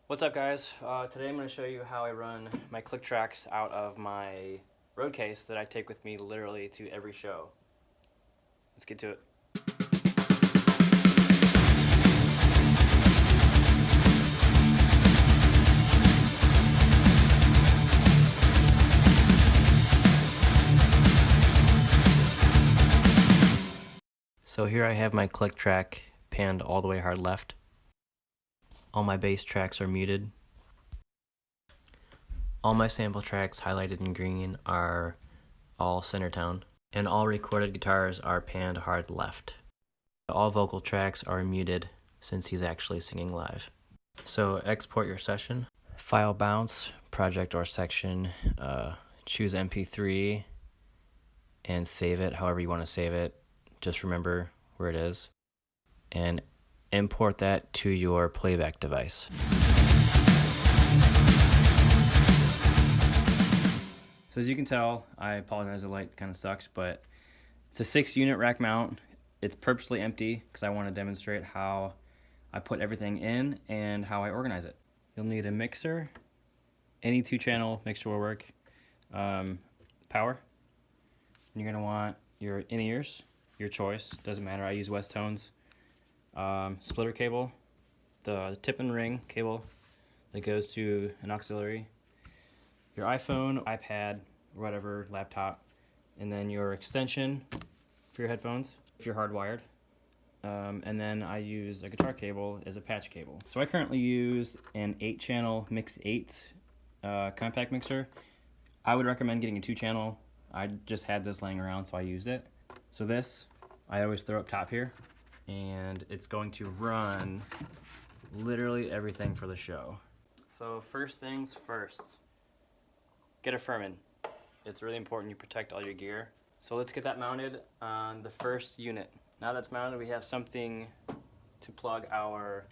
What's up, guys? Today I'm going to show you how I run my click tracks out of my road case that I take with me literally to every show. Let's get to it. So here I have my click track panned all the way hard left. All my bass tracks are muted. All my sample tracks highlighted in green are all center tone, and all recorded guitars are panned hard left. All vocal tracks are muted since he's actually singing live. So export your session, file bounce, project or section, choose MP3 and save it however you want to save it. Just remember where it is and import that to your playback device. So as you can tell, I apologize, the light kind of sucks, but it's a 6-unit rack mount. It's purposely empty because I want to demonstrate how I put everything in and how I organize it. You'll need a mixer. Any 2-channel mixer will work. Power. And you're going to want your in-ears, your choice, doesn't matter, I use West-Tones. Splitter cable, the tip and ring cable that goes to an auxiliary, your iPhone, iPad, whatever, laptop, and then your extension for your headphones if you're hardwired. And then I use a guitar cable as a patch cable. So I currently use an 8-channel Mix 8 compact mixer. I would recommend getting a 2-channel. I just had this laying around, so I used it. So this, I always throw up top here, and it's going to run literally everything for the show. So first things first, get a Furman. It's really important you protect all your gear. So let's get that mounted on the first unit. Now that's mounted, we have something to plug our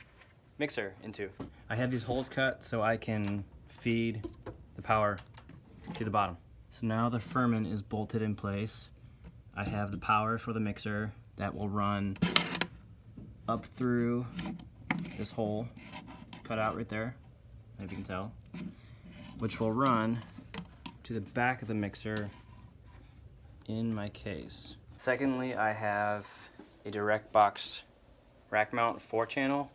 mixer into. I have these holes cut so I can feed the power to the bottom. So now the Furman is bolted in place. I have the power for the mixer that will run up through this hole cut out right there, if you can tell, which will run to the back of the mixer in my case. Secondly, I have a direct box rack mount 4-channel.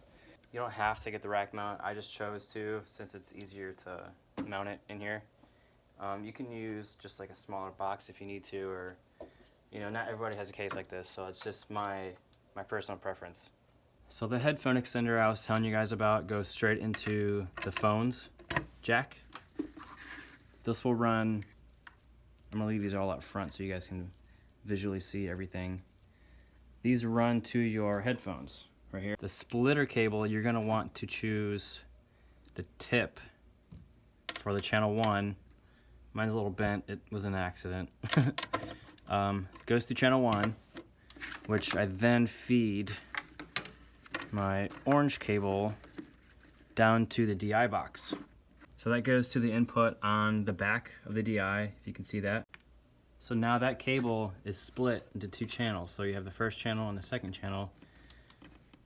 You don't have to get the rack mount, I just chose to since it's easier to mount it in here. You can use just like a smaller box if you need to, or not everybody has a case like this, so it's just my personal preference. So the headphone extender I was telling you guys about goes straight into the phone's jack. This will run, I'm gonna leave these all up front so you guys can visually see everything. These run to your headphones right here. The splitter cable, you're gonna want to choose the tip for the channel 1. Mine's a little bent, it was an accident. Goes to channel 1, which I then feed my orange cable down to the DI box. So that goes to the input on the back of the DI, if you can see that. So now that cable is split into 2 channels. So you have the first channel and the second channel,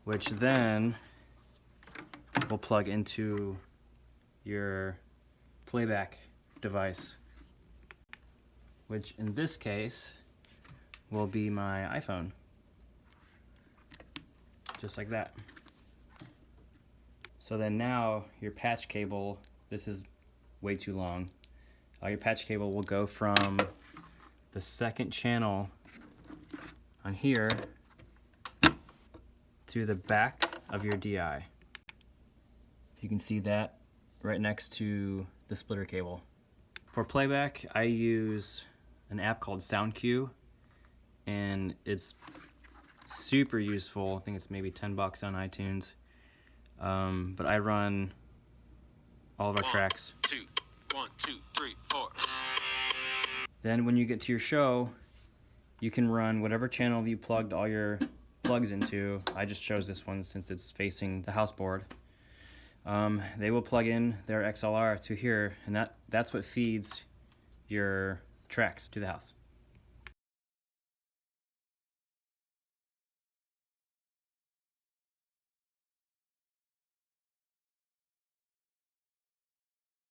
which then will plug into your playback device, which in this case will be my iPhone. Just like that. So then now your patch cable, this is way too long. Your patch cable will go from the second channel on here to the back of your DI. If you can see that right next to the splitter cable. For playback, I use an app called SoundQ, and it's super useful. I think it's maybe $10 on iTunes. But I run all of our tracks. 1, 2, 3, 4. Then when you get to your show, you can run whatever channel you plugged all your plugs into. I just chose this one since it's facing the house board. They will plug in their XLR to here, and that's what feeds your tracks to the house.